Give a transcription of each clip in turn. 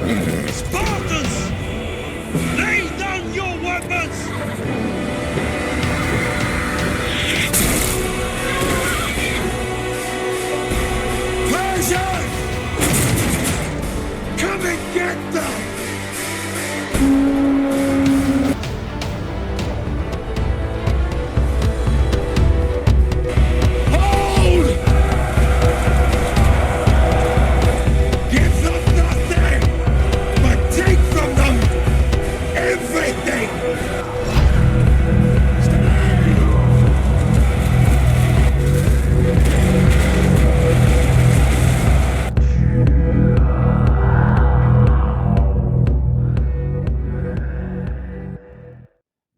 Spartans! Lay down your weapons! Persians! Come and get them!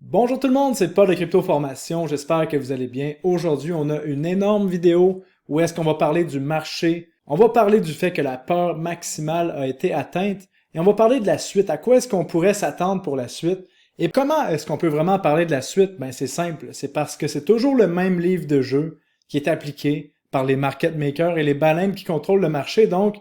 Bonjour tout le monde, c'est Paul de Crypto Formation, j'espère que vous allez bien. Aujourd'hui, on a une énorme vidéo où est-ce qu'on va parler du marché. On va parler du fait que la peur maximale a été atteinte et on va parler de la suite. À quoi est-ce qu'on pourrait s'attendre pour la suite? Et comment est-ce qu'on peut vraiment parler de la suite? Ben c'est simple, c'est parce que c'est toujours le même livre de jeu qui est appliqué par les market makers et les baleines qui contrôlent le marché. Donc,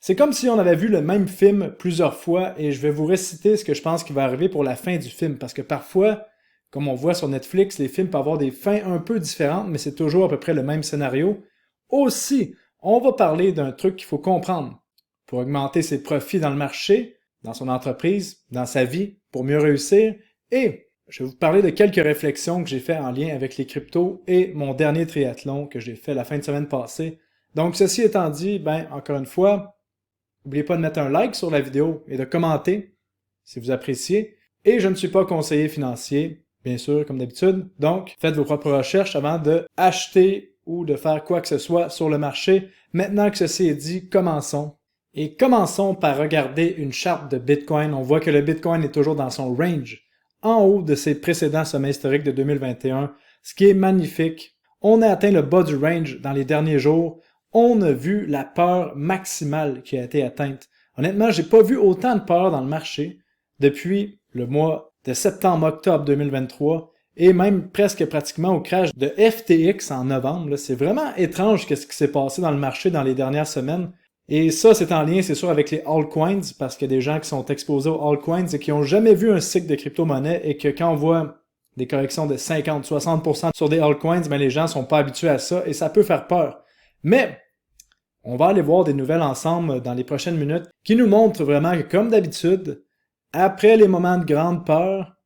c'est comme si on avait vu le même film plusieurs fois et je vais vous réciter ce que je pense qui va arriver pour la fin du film parce que parfois, comme on voit sur Netflix, les films peuvent avoir des fins un peu différentes, mais c'est toujours à peu près le même scénario. Aussi, on va parler d'un truc qu'il faut comprendre pour augmenter ses profits dans le marché, dans son entreprise, dans sa vie, pour mieux réussir. Et je vais vous parler de quelques réflexions que j'ai faites en lien avec les cryptos et mon dernier triathlon que j'ai fait la fin de semaine passée. Donc, ceci étant dit, ben encore une fois, n'oubliez pas de mettre un like sur la vidéo et de commenter si vous appréciez. Et je ne suis pas conseiller financier, bien sûr, comme d'habitude. Donc, faites vos propres recherches avant de acheter ou de faire quoi que ce soit sur le marché. Maintenant que ceci est dit, commençons. Et commençons par regarder une charte de Bitcoin. On voit que le Bitcoin est toujours dans son range, en haut de ses précédents sommets historiques de 2021, ce qui est magnifique. On a atteint le bas du range dans les derniers jours. On a vu la peur maximale qui a été atteinte. Honnêtement, j'ai pas vu autant de peur dans le marché depuis le mois de septembre-octobre 2023 et même presque pratiquement au crash de FTX en novembre. C'est vraiment étrange ce qui s'est passé dans le marché dans les dernières semaines. Et ça, c'est en lien, c'est sûr, avec les altcoins parce qu'il y a des gens qui sont exposés aux altcoins et qui n'ont jamais vu un cycle de crypto-monnaie et que quand on voit des corrections de 50-60% sur des altcoins, ben les gens sont pas habitués à ça et ça peut faire peur. Mais on va aller voir des nouvelles ensemble dans les prochaines minutes qui nous montrent vraiment que, comme d'habitude, après les moments de grande peur,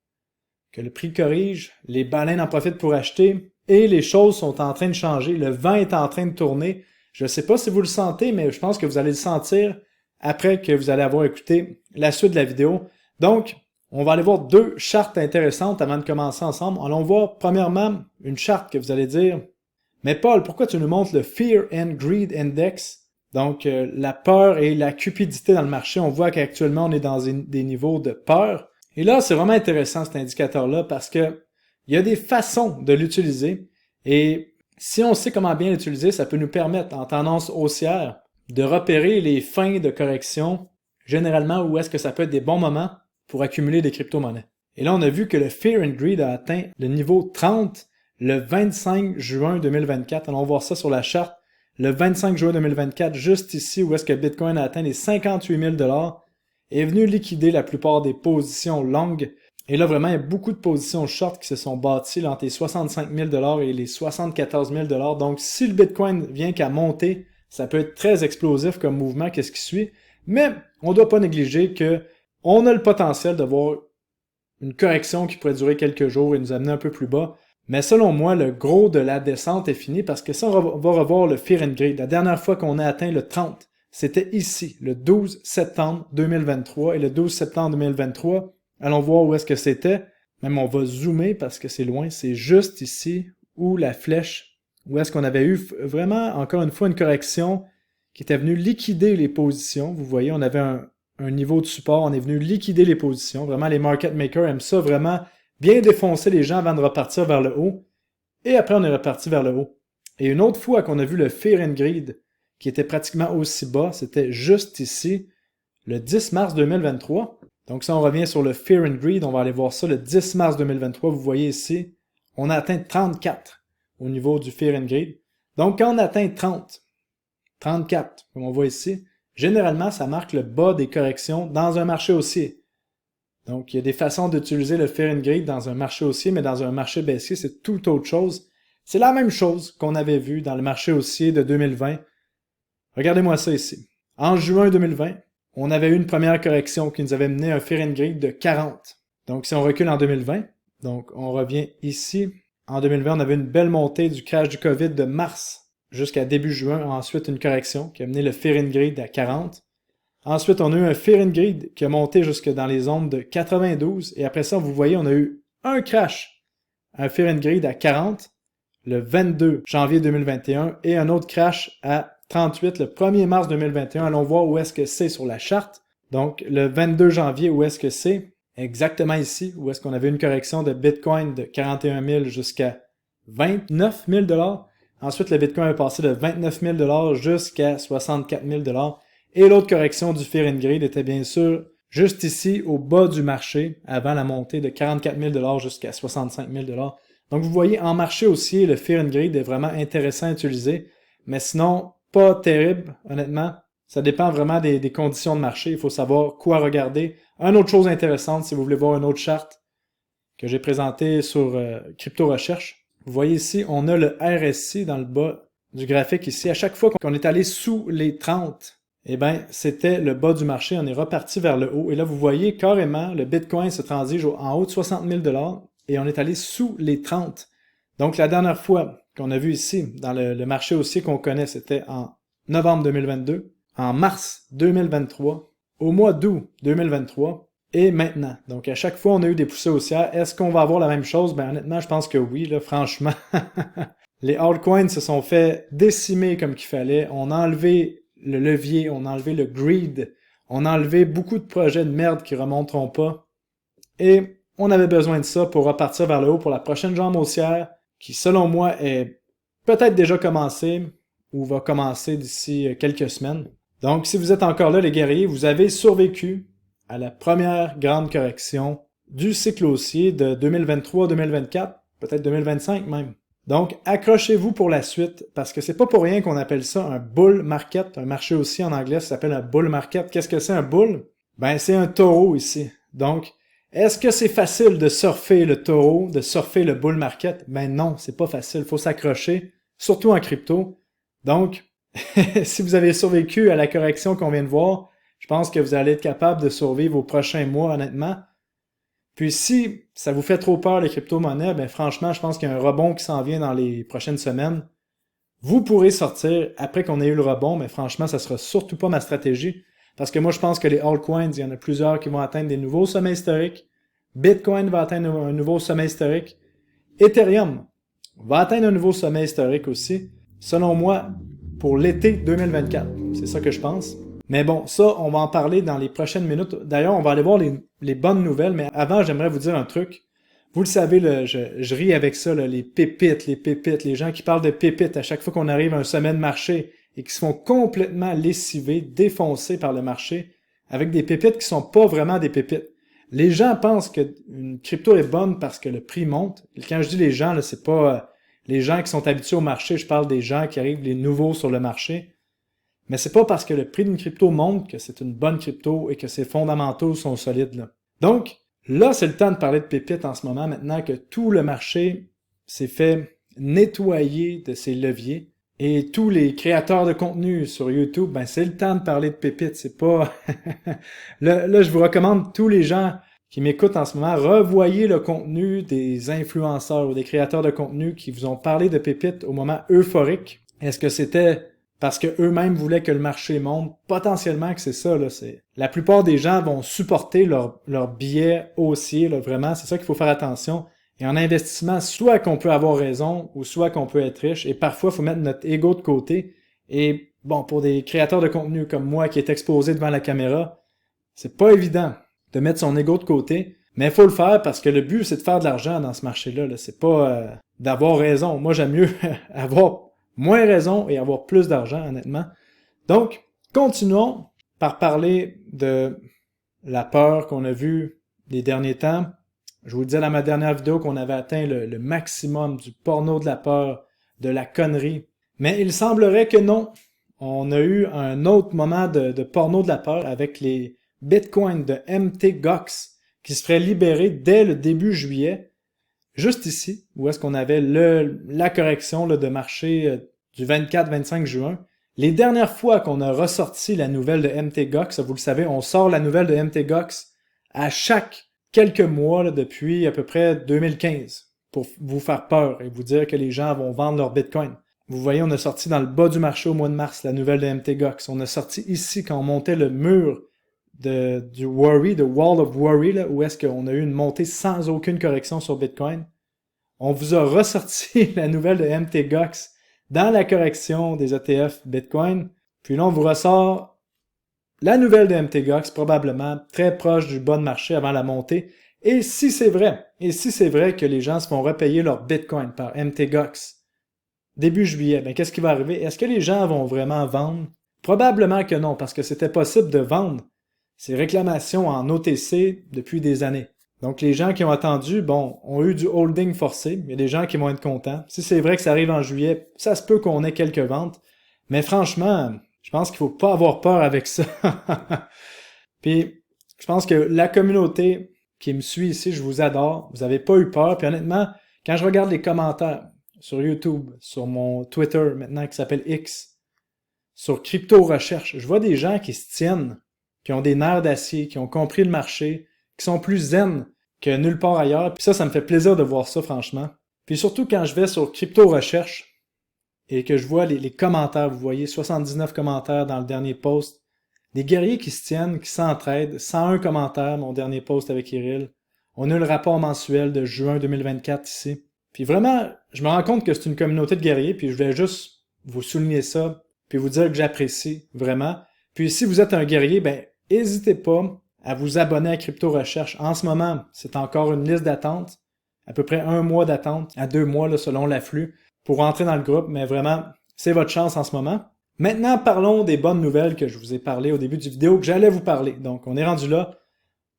que le prix corrige, les baleines en profitent pour acheter et les choses sont en train de changer, le vent est en train de tourner. Je ne sais pas si vous le sentez, mais je pense que vous allez le sentir après que vous allez avoir écouté la suite de la vidéo. Donc, on va aller voir deux chartes intéressantes avant de commencer ensemble. Allons voir premièrement une charte que vous allez dire « Mais Paul, pourquoi tu nous montres le Fear and Greed Index? » Donc, la peur et la cupidité dans le marché. On voit qu'actuellement, on est dans des niveaux de peur. Et là, c'est vraiment intéressant cet indicateur-là parce que il y a des façons de l'utiliser. Et si on sait comment bien l'utiliser, ça peut nous permettre, en tendance haussière, de repérer les fins de correction, généralement où est-ce que ça peut être des bons moments pour accumuler des crypto-monnaies. Et là, on a vu que le Fear and Greed a atteint le niveau 30 le 25 juin 2024. Allons voir ça sur la charte. Le 25 juin 2024, juste ici, où est-ce que Bitcoin a atteint les 58 000 $, est venu liquider la plupart des positions longues. Et là, vraiment, il y a beaucoup de positions short qui se sont bâties là, entre les 65 000 $ et les 74 000 $. Donc, si le Bitcoin vient qu'à monter, ça peut être très explosif comme mouvement, qu'est-ce qui suit. Mais on ne doit pas négliger que on a le potentiel de voir une correction qui pourrait durer quelques jours et nous amener un peu plus bas. Mais selon moi, le gros de la descente est fini parce que ça, on va revoir le Fear and Greed. La dernière fois qu'on a atteint le 30, c'était ici, le 12 septembre 2023. Et le 12 septembre 2023, allons voir où est-ce que c'était. Même on va zoomer parce que c'est loin. C'est juste ici où la flèche, où est-ce qu'on avait eu vraiment, encore une fois, une correction qui était venue liquider les positions. Vous voyez, on avait un niveau de support. On est venu liquider les positions. Vraiment, les market makers aiment ça vraiment bien défoncer les gens avant de repartir vers le haut. Et après, on est reparti vers le haut. Et une autre fois qu'on a vu le Fear and Greed, qui était pratiquement aussi bas, c'était juste ici, le 10 mars 2023. Donc si on revient sur le Fear and Greed, on va aller voir ça le 10 mars 2023. Vous voyez ici, on a atteint 34 au niveau du Fear and Greed. Donc quand on atteint 30, 34, comme on voit ici, généralement, ça marque le bas des corrections dans un marché haussier. Donc, il y a des façons d'utiliser le Fear and Greed dans un marché haussier, mais dans un marché baissier, c'est tout autre chose. C'est la même chose qu'on avait vu dans le marché haussier de 2020. Regardez-moi ça ici. En juin 2020, on avait eu une première correction qui nous avait mené un Fear and Greed de 40. Donc, si on recule en 2020, donc on revient ici. En 2020, on avait une belle montée du crash du COVID de mars jusqu'à début juin. Ensuite, une correction qui a mené le Fear and Greed à 40. Ensuite, on a eu un Fear and Greed qui a monté jusque dans les zones de 92. Et après ça, vous voyez, on a eu un crash, un Fear and Greed à 40 le 22 janvier 2021 et un autre crash à 38 le 1er mars 2021. Allons voir où est-ce que c'est sur la charte. Donc, le 22 janvier, où est-ce que c'est? Exactement ici, où est-ce qu'on avait une correction de Bitcoin de 41 000 jusqu'à 29 000 $. Ensuite, le Bitcoin est passé de 29 000 $ jusqu'à 64 000 $. Et l'autre correction du Fear and Greed était bien sûr juste ici, au bas du marché, avant la montée de 44 000 $ jusqu'à 65 000 $. Donc, vous voyez, en marché haussier, le Fear and Greed est vraiment intéressant à utiliser, mais sinon, pas terrible, honnêtement. Ça dépend vraiment des conditions de marché. Il faut savoir quoi regarder. Une autre chose intéressante, si vous voulez voir une autre charte que j'ai présentée sur Crypto Recherche, vous voyez ici, on a le RSI dans le bas du graphique ici. À chaque fois qu'on est allé sous les 30, eh bien, c'était le bas du marché. On est reparti vers le haut. Et là, vous voyez carrément, le Bitcoin se transige en haut de 60 000 $ et on est allé sous les 30. Donc, la dernière fois qu'on a vu ici, dans le marché haussier qu'on connaît, c'était en novembre 2022, en mars 2023, au mois d'août 2023 et maintenant. Donc, à chaque fois, on a eu des poussées haussières. Est-ce qu'on va avoir la même chose? Ben, honnêtement, je pense que oui, là, franchement. Les altcoins se sont fait décimer comme qu'il fallait. On a enlevé le levier, on a enlevé le greed, on a enlevé beaucoup de projets de merde qui remonteront pas. Et on avait besoin de ça pour repartir vers le haut pour la prochaine jambe haussière, qui, selon moi, est peut-être déjà commencée ou va commencer d'ici quelques semaines. Donc, si vous êtes encore là, les guerriers, vous avez survécu à la première grande correction du cycle haussier de 2023-2024, peut-être 2025 même. Donc, accrochez-vous pour la suite, parce que c'est pas pour rien qu'on appelle ça un bull market, un marché haussier en anglais, ça s'appelle un bull market. Qu'est-ce que c'est un bull? Ben, c'est un taureau ici. Donc, est-ce que c'est facile de surfer le taureau, de surfer le bull market? Ben non, c'est pas facile, faut s'accrocher, surtout en crypto. Donc, si vous avez survécu à la correction qu'on vient de voir, je pense que vous allez être capable de survivre aux prochains mois, honnêtement. Puis si ça vous fait trop peur les crypto-monnaies, ben franchement, je pense qu'il y a un rebond qui s'en vient dans les prochaines semaines. Vous pourrez sortir après qu'on ait eu le rebond, mais franchement, ça sera surtout pas ma stratégie. Parce que moi, je pense que les altcoins, il y en a plusieurs qui vont atteindre des nouveaux sommets historiques. Bitcoin va atteindre un nouveau sommet historique. Ethereum va atteindre un nouveau sommet historique aussi. Selon moi, pour l'été 2024. C'est ça que je pense. Mais bon, ça, on va en parler dans les prochaines minutes. D'ailleurs, on va aller voir les bonnes nouvelles, mais avant, j'aimerais vous dire un truc. Vous le savez, là, je ris avec ça, là, les pépites, les gens qui parlent de pépites à chaque fois qu'on arrive à un sommet de marché et qui se font complètement lessiver, défoncer par le marché, avec des pépites qui sont pas vraiment des pépites. Les gens pensent qu'une crypto est bonne parce que le prix monte. Et quand je dis les gens, là, c'est pas les gens qui sont habitués au marché, je parle des gens qui arrivent, les nouveaux sur le marché. Mais c'est pas parce que le prix d'une crypto monte que c'est une bonne crypto et que ses fondamentaux sont solides, là. Donc, là, c'est le temps de parler de pépites en ce moment, maintenant que tout le marché s'est fait nettoyer de ses leviers. Et tous les créateurs de contenu sur YouTube, ben c'est le temps de parler de pépites, c'est pas... là, je vous recommande tous les gens qui m'écoutent en ce moment, revoyez le contenu des influenceurs ou des créateurs de contenu qui vous ont parlé de pépites au moment euphorique. Est-ce que c'était parce que eux-mêmes voulaient que le marché monte? Potentiellement que c'est ça, là. La plupart des gens vont supporter leur billet haussier, là, vraiment. C'est ça qu'il faut faire attention. Et en investissement, soit qu'on peut avoir raison, ou soit qu'on peut être riche. Et parfois, il faut mettre notre ego de côté. Et bon, pour des créateurs de contenu comme moi qui est exposé devant la caméra, c'est pas évident de mettre son ego de côté. Mais il faut le faire parce que le but, c'est de faire de l'argent dans ce marché-là. Là. C'est pas d'avoir raison. Moi, j'aime mieux avoir moins raison et avoir plus d'argent, honnêtement. Donc, continuons par parler de la peur qu'on a vue les derniers temps. Je vous le disais dans ma dernière vidéo qu'on avait atteint le maximum du porno de la peur, de la connerie. Mais il semblerait que non. on a eu un autre moment de porno de la peur avec les bitcoins de MTGOX qui se feraient libérer dès le début juillet, juste ici, où est-ce qu'on avait la correction là, de marché du 24-25 juin. Les dernières fois qu'on a ressorti la nouvelle de MTGOX, vous le savez, on sort la nouvelle de MTGOX à chaque quelques mois là, depuis à peu près 2015 pour vous faire peur et vous dire que les gens vont vendre leur bitcoin. Vous voyez, on a sorti dans le bas du marché au mois de mars la nouvelle de MTGOX. On a sorti ici quand on montait le mur du worry, de Wall of Worry, là, où est-ce qu'on a eu une montée sans aucune correction sur Bitcoin. On vous a ressorti la nouvelle de MTGOX dans la correction des ETF Bitcoin. Puis là, on vous ressort la nouvelle de MTGOX, probablement très proche du bas de marché avant la montée. Et si c'est vrai que les gens se font repayer leur Bitcoin par MTGOX début juillet, ben qu'est-ce qui va arriver? Est-ce que les gens vont vraiment vendre? Probablement que non, parce que c'était possible de vendre ces réclamations en OTC depuis des années. Donc les gens qui ont attendu, bon, ont eu du holding forcé. Il y a des gens qui vont être contents. Si c'est vrai que ça arrive en juillet, ça se peut qu'on ait quelques ventes. Mais franchement, je pense qu'il faut pas avoir peur avec ça. Puis, je pense que la communauté qui me suit ici, je vous adore. Vous avez pas eu peur. Puis honnêtement, quand je regarde les commentaires sur YouTube, sur mon Twitter maintenant qui s'appelle X, sur Crypto Recherche, je vois des gens qui se tiennent, qui ont des nerfs d'acier, qui ont compris le marché, qui sont plus zen que nulle part ailleurs. Puis ça me fait plaisir de voir ça, franchement. Puis surtout quand je vais sur Crypto Recherche et que je vois les commentaires, vous voyez, 79 commentaires dans le dernier post, des guerriers qui se tiennent, qui s'entraident, 101 commentaires, mon dernier post avec Iril. On a le rapport mensuel de juin 2024 ici. Puis vraiment, je me rends compte que c'est une communauté de guerriers, puis je voulais juste vous souligner ça, puis vous dire que j'apprécie vraiment. Puis si vous êtes un guerrier, ben n'hésitez pas à vous abonner à Crypto Recherche. En ce moment, c'est encore une liste d'attente, à peu près 1 mois d'attente, à 2 mois là, selon l'afflux, pour rentrer dans le groupe, mais vraiment, c'est votre chance en ce moment. Maintenant, parlons des bonnes nouvelles que je vous ai parlé au début du vidéo, que j'allais vous parler. Donc, on est rendu là.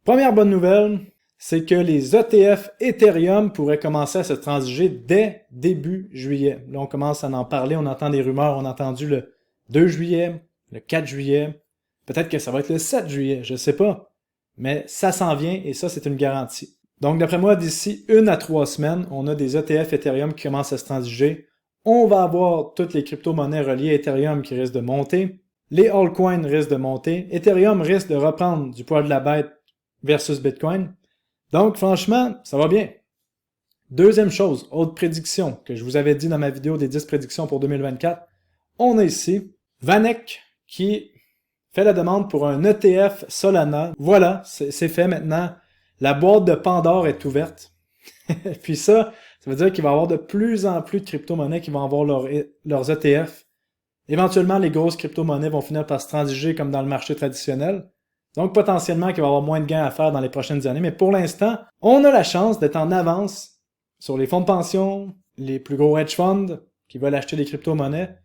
Première bonne nouvelle, c'est que les ETF Ethereum pourraient commencer à se transiger dès début juillet. Là, on commence à en parler, on entend des rumeurs, on a entendu le 2 juillet, le 4 juillet, peut-être que ça va être le 7 juillet, je sais pas. Mais ça s'en vient et ça, c'est une garantie. Donc, d'après moi, d'ici 1 à 3 semaines, on a des ETF Ethereum qui commencent à se transiger. On va avoir toutes les crypto-monnaies reliées à Ethereum qui risquent de monter. Les altcoins risquent de monter. Ethereum risque de reprendre du poids de la bête versus Bitcoin. Donc, franchement, ça va bien. Deuxième chose, autre prédiction que je vous avais dit dans ma vidéo des 10 prédictions pour 2024. On a ici Vanek qui fait la demande pour un ETF Solana. Voilà, c'est fait maintenant. La boîte de Pandore est ouverte. Puis ça veut dire qu'il va y avoir de plus en plus de crypto-monnaies qui vont avoir leurs ETF. Éventuellement, les grosses crypto-monnaies vont finir par se transiger comme dans le marché traditionnel. Donc, potentiellement, qu'il va y avoir moins de gains à faire dans les prochaines années. Mais pour l'instant, on a la chance d'être en avance sur les fonds de pension, les plus gros hedge funds qui veulent acheter des crypto-monnaies.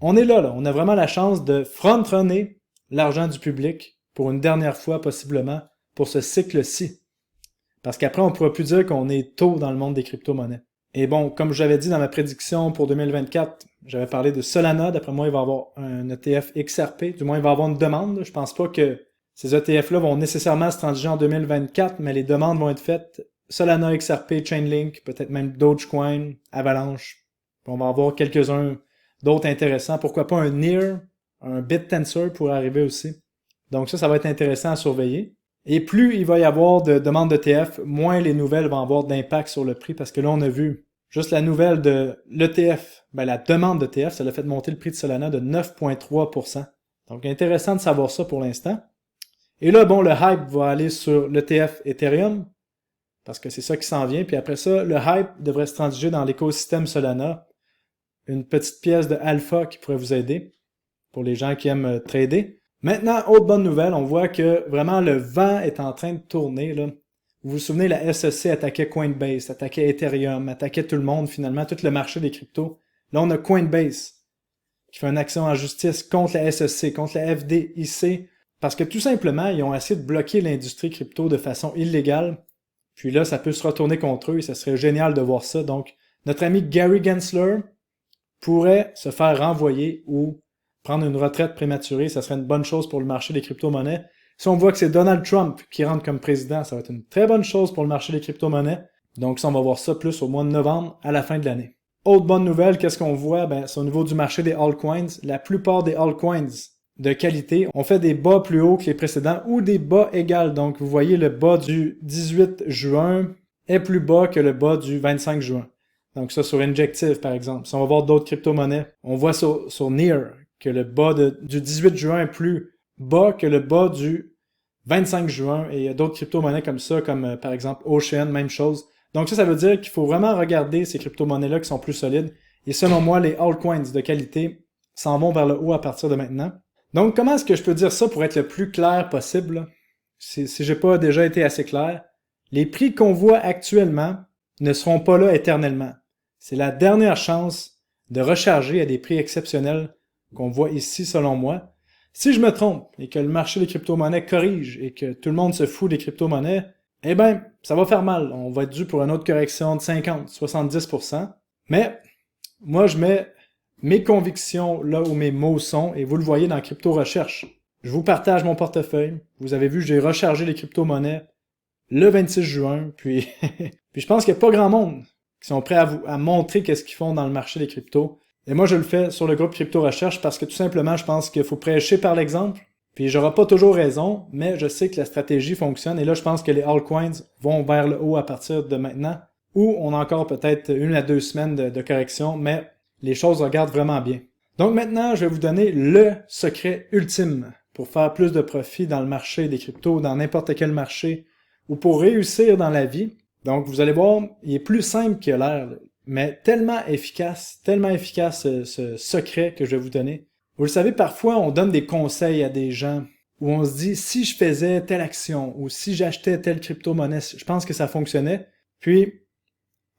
On est là. On a vraiment la chance de front-runner l'argent du public pour une dernière fois, possiblement, pour ce cycle-ci. Parce qu'après, on ne pourra plus dire qu'on est tôt dans le monde des crypto-monnaies. Et bon, comme j'avais dit dans ma prédiction pour 2024, j'avais parlé de Solana. D'après moi, il va y avoir un ETF XRP. Du moins, il va y avoir une demande. Je pense pas que ces ETF-là vont nécessairement se transiger en 2024, mais les demandes vont être faites. Solana, XRP, Chainlink, peut-être même Dogecoin, Avalanche. On va avoir quelques-uns d'autres intéressants. Pourquoi pas un NEAR, un BitTensor pourrait arriver aussi. Donc ça va être intéressant à surveiller. Et plus il va y avoir de demandes d'ETF, moins les nouvelles vont avoir d'impact sur le prix, parce que là, on a vu juste la nouvelle de l'ETF, la demande d'ETF, ça l'a fait monter le prix de Solana de 9,3%. Donc, intéressant de savoir ça pour l'instant. Et là, bon, le hype va aller sur l'ETF Ethereum, parce que c'est ça qui s'en vient. Puis après ça, le hype devrait se transiger dans l'écosystème Solana. Une petite pièce de alpha qui pourrait vous aider pour les gens qui aiment trader. Maintenant, autre bonne nouvelle, on voit que vraiment le vent est en train de tourner. Là. Vous vous souvenez, la SEC attaquait Coinbase, attaquait Ethereum, attaquait tout le monde finalement, tout le marché des cryptos. Là, on a Coinbase qui fait une action en justice contre la SEC, contre la FDIC, parce que tout simplement, ils ont essayé de bloquer l'industrie crypto de façon illégale. Puis là, ça peut se retourner contre eux et ça serait génial de voir ça. Donc, notre ami Gary Gensler pourrait se faire renvoyer ou prendre une retraite prématurée, ça serait une bonne chose pour le marché des crypto-monnaies. Si on voit que c'est Donald Trump qui rentre comme président, ça va être une très bonne chose pour le marché des crypto-monnaies. Donc ça, on va voir ça plus au mois de novembre, à la fin de l'année. Autre bonne nouvelle, qu'est-ce qu'on voit? C'est au niveau du marché des altcoins. La plupart des altcoins de qualité ont fait des bas plus hauts que les précédents ou des bas égaux. Donc vous voyez, le bas du 18 juin est plus bas que le bas du 25 juin. Donc ça sur Injective par exemple. Si on va voir d'autres crypto-monnaies, on voit sur Near que le bas du 18 juin est plus bas que le bas du 25 juin. Et il y a d'autres crypto-monnaies comme ça, comme par exemple Ocean, même chose. Donc ça veut dire qu'il faut vraiment regarder ces crypto-monnaies-là qui sont plus solides. Et selon moi, les altcoins de qualité s'en vont vers le haut à partir de maintenant. Donc comment est-ce que je peux dire ça pour être le plus clair possible? Si j'ai pas déjà été assez clair, les prix qu'on voit actuellement ne seront pas là éternellement. C'est la dernière chance de recharger à des prix exceptionnels qu'on voit ici selon moi. Si je me trompe et que le marché des crypto-monnaies corrige et que tout le monde se fout des crypto-monnaies, eh ben, ça va faire mal. On va être dû pour une autre correction de 50, 70%. Mais moi, je mets mes convictions là où mes mots sont et vous le voyez dans Crypto Recherche. Je vous partage mon portefeuille. Vous avez vu, j'ai rechargé les crypto-monnaies le 26 juin. Puis je pense qu'il n'y a pas grand monde qui sont prêts à montrer qu'est-ce qu'ils font dans le marché des cryptos. Et moi, je le fais sur le groupe Crypto Recherche parce que tout simplement, je pense qu'il faut prêcher par l'exemple. Puis j'aurai pas toujours raison, mais je sais que la stratégie fonctionne. Et là, je pense que les altcoins vont vers le haut à partir de maintenant. Ou on a encore peut-être 1 à 2 semaines de correction, mais les choses regardent vraiment bien. Donc maintenant, je vais vous donner le secret ultime pour faire plus de profit dans le marché des cryptos, dans n'importe quel marché, ou pour réussir dans la vie. Donc vous allez voir, il est plus simple qu'il a l'air, mais tellement efficace ce secret que je vais vous donner. Vous le savez, parfois, on donne des conseils à des gens où on se dit, si je faisais telle action ou si j'achetais telle crypto-monnaie, je pense que ça fonctionnait. Puis,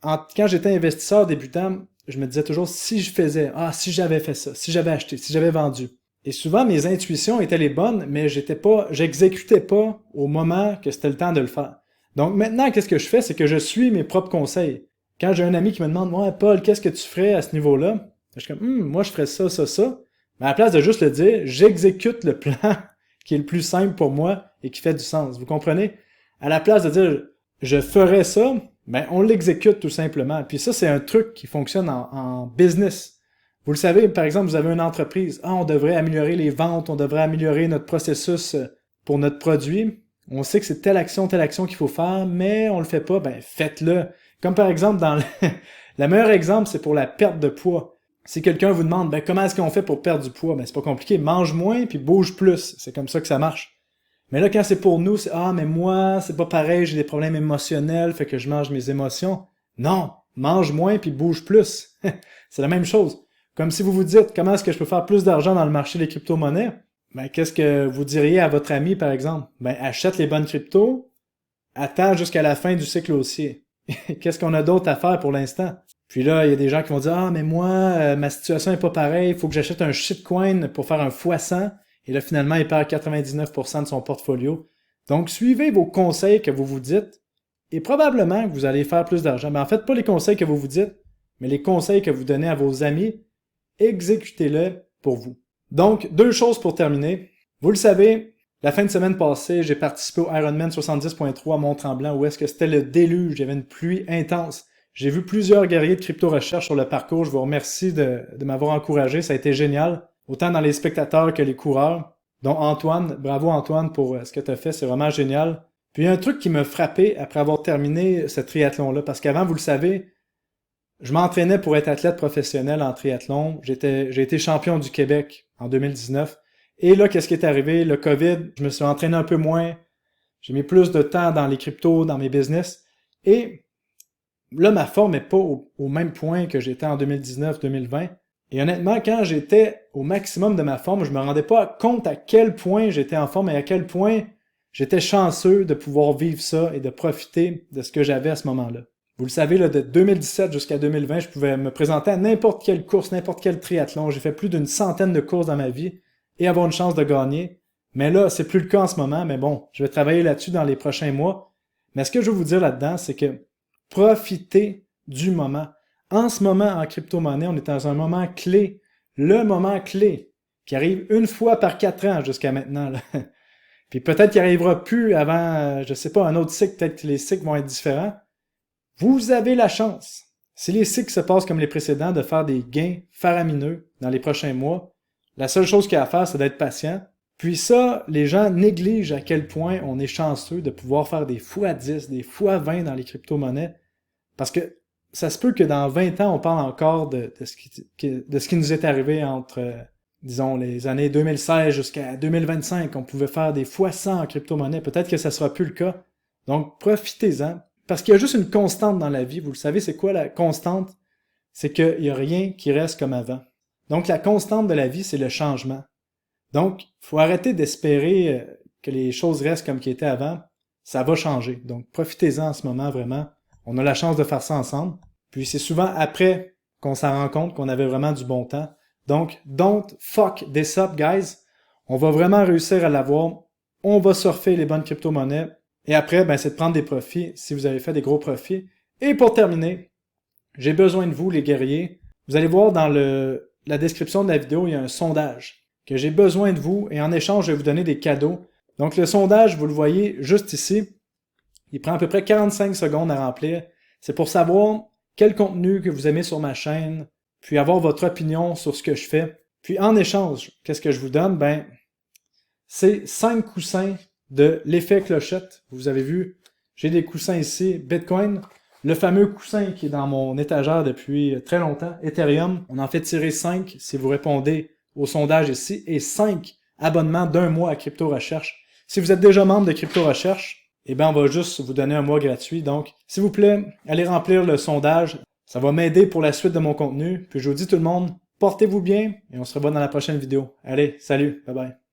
quand j'étais investisseur débutant, je me disais toujours, si si j'avais fait ça, si j'avais acheté, si j'avais vendu. Et souvent, mes intuitions étaient les bonnes, mais j'exécutais pas au moment que c'était le temps de le faire. Donc maintenant, qu'est-ce que je fais? C'est que je suis mes propres conseils. Quand j'ai un ami qui me demande, ouais, Paul, qu'est-ce que tu ferais à ce niveau-là? Je suis comme, moi, je ferais ça, ça, ça. Mais à la place de juste le dire, j'exécute le plan qui est le plus simple pour moi et qui fait du sens. Vous comprenez? À la place de dire, je ferais ça, on l'exécute tout simplement. Puis ça, c'est un truc qui fonctionne en business. Vous le savez, par exemple, vous avez une entreprise. On devrait améliorer les ventes, on devrait améliorer notre processus pour notre produit. On sait que c'est telle action qu'il faut faire, mais on le fait pas, faites-le. Comme par exemple, le meilleur exemple, c'est pour la perte de poids. Si quelqu'un vous demande, comment est-ce qu'on fait pour perdre du poids? C'est pas compliqué. Mange moins puis bouge plus. C'est comme ça que ça marche. Mais là, quand c'est pour nous, c'est, mais moi, c'est pas pareil, j'ai des problèmes émotionnels, fait que je mange mes émotions. Non. Mange moins puis bouge plus. C'est la même chose. Comme si vous vous dites, comment est-ce que je peux faire plus d'argent dans le marché des crypto-monnaies? Qu'est-ce que vous diriez à votre ami, par exemple? Achète les bonnes cryptos, attends jusqu'à la fin du cycle haussier. Qu'est-ce qu'on a d'autre à faire pour l'instant? Puis là, il y a des gens qui vont dire, mais moi, ma situation est pas pareille, il faut que j'achète un shitcoin pour faire un x100. Et là, finalement, il perd 99% de son portfolio. Donc, suivez vos conseils que vous vous dites et probablement que vous allez faire plus d'argent. Mais en fait, pas les conseils que vous vous dites, mais les conseils que vous donnez à vos amis, exécutez-les pour vous. Donc, 2 choses pour terminer. Vous le savez, la fin de semaine passée, j'ai participé au Ironman 70.3 à Mont-Tremblant où est-ce que c'était le déluge, il y avait une pluie intense. J'ai vu plusieurs guerriers de crypto-recherche sur le parcours. Je vous remercie de m'avoir encouragé. Ça a été génial. Autant dans les spectateurs que les coureurs. Donc Antoine, bravo Antoine pour ce que tu as fait. C'est vraiment génial. Puis il y a un truc qui m'a frappé après avoir terminé ce triathlon-là. Parce qu'avant, vous le savez, je m'entraînais pour être athlète professionnel en triathlon. J'ai été champion du Québec en 2019. Et là, qu'est-ce qui est arrivé? Le COVID, je me suis entraîné un peu moins. J'ai mis plus de temps dans les cryptos, dans mes business. Et là, ma forme n'est pas au même point que j'étais en 2019-2020. Et honnêtement, quand j'étais au maximum de ma forme, je me rendais pas compte à quel point j'étais en forme et à quel point j'étais chanceux de pouvoir vivre ça et de profiter de ce que j'avais à ce moment-là. Vous le savez, là, de 2017 jusqu'à 2020, je pouvais me présenter à n'importe quelle course, n'importe quel triathlon. J'ai fait plus d'une centaine de courses dans ma vie et avoir une chance de gagner. Mais là, c'est plus le cas en ce moment. Mais bon, je vais travailler là-dessus dans les prochains mois. Mais ce que je veux vous dire là-dedans, c'est que profitez du moment. En ce moment, en crypto-monnaie, on est dans un moment clé. Le moment clé. qui arrive une fois par 4 ans jusqu'à maintenant, là. Puis peut-être qu'il arrivera plus avant, je sais pas, un autre cycle, peut-être que les cycles vont être différents. Vous avez la chance, si les cycles se passent comme les précédents, de faire des gains faramineux dans les prochains mois. La seule chose qu'il y a à faire, c'est d'être patient. Puis ça, les gens négligent à quel point on est chanceux de pouvoir faire des fois 10, des fois 20 dans les crypto-monnaies. Parce que ça se peut que dans 20 ans, on parle encore de ce qui nous est arrivé entre, disons, les années 2016 jusqu'à 2025. On pouvait faire des fois 100 en crypto-monnaie. Peut-être que ça sera plus le cas. Donc, profitez-en. Parce qu'il y a juste une constante dans la vie. Vous le savez, c'est quoi la constante? C'est qu'il n'y a rien qui reste comme avant. Donc, la constante de la vie, c'est le changement. Donc, il faut arrêter d'espérer que les choses restent comme qui étaient avant. Ça va changer. Donc, profitez-en en ce moment, vraiment. On a la chance de faire ça ensemble. Puis, c'est souvent après qu'on s'en rend compte qu'on avait vraiment du bon temps. Donc, don't fuck this up, guys. On va vraiment réussir à l'avoir. On va surfer les bonnes crypto-monnaies. Et après, ben, c'est de prendre des profits si vous avez fait des gros profits. Et pour terminer, j'ai besoin de vous, les guerriers. Vous allez voir dans la description de la vidéo, il y a un sondage que j'ai besoin de vous. Et en échange, je vais vous donner des cadeaux. Donc, le sondage, vous le voyez juste ici. Il prend à peu près 45 secondes à remplir. C'est pour savoir quel contenu que vous aimez sur ma chaîne, puis avoir votre opinion sur ce que je fais. Puis en échange, qu'est-ce que je vous donne? Ben, c'est 5 coussins de l'effet clochette. Vous avez vu, j'ai des coussins ici, Bitcoin. Le fameux coussin qui est dans mon étagère depuis très longtemps, Ethereum. On en fait tirer 5 si vous répondez au sondage ici, et 5 abonnements d'1 mois à Crypto Recherche. Si vous êtes déjà membre de Crypto Recherche, eh bien, on va juste vous donner un mois gratuit. Donc, s'il vous plaît, allez remplir le sondage. Ça va m'aider pour la suite de mon contenu. Puis je vous dis tout le monde, portez-vous bien et on se revoit dans la prochaine vidéo. Allez, salut, bye bye.